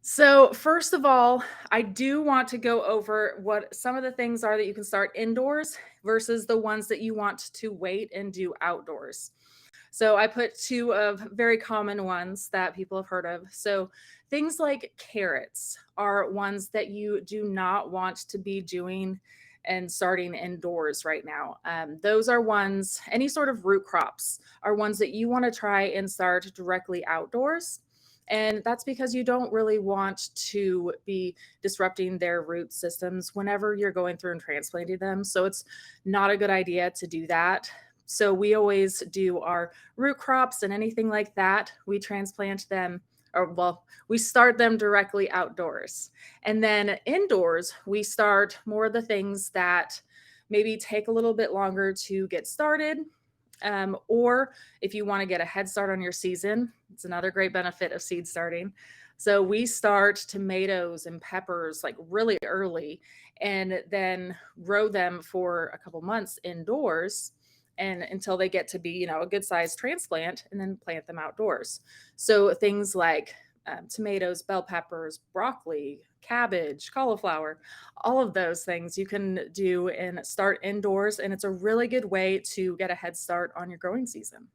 So, first of all, I do want to go over what some of the things are that you can start indoors versus the ones that you want to wait and do outdoors. So, I put two of very common ones that people have heard of. So, things like carrots are ones that you do not want to be doing and starting indoors right now. Those are ones, any sort of root crops are ones that you want to try and start directly outdoors, and that's because you don't really want to be disrupting their root systems whenever you're going through and transplanting them. So it's not a good idea to do that. So we always do our root crops and anything like that. We transplant them, or well, we start them directly outdoors. And then indoors, we start more of the things that maybe take a little bit longer to get started, or if you want to get a head start on your season, it's another great benefit of seed starting. So we start tomatoes and peppers like really early and then grow them for a couple months indoors and until they get to be, a good sized transplant, and then plant them outdoors. So things like tomatoes, bell peppers, broccoli, cabbage, cauliflower, all of those things you can do and start indoors. And it's a really good way to get a head start on your growing season.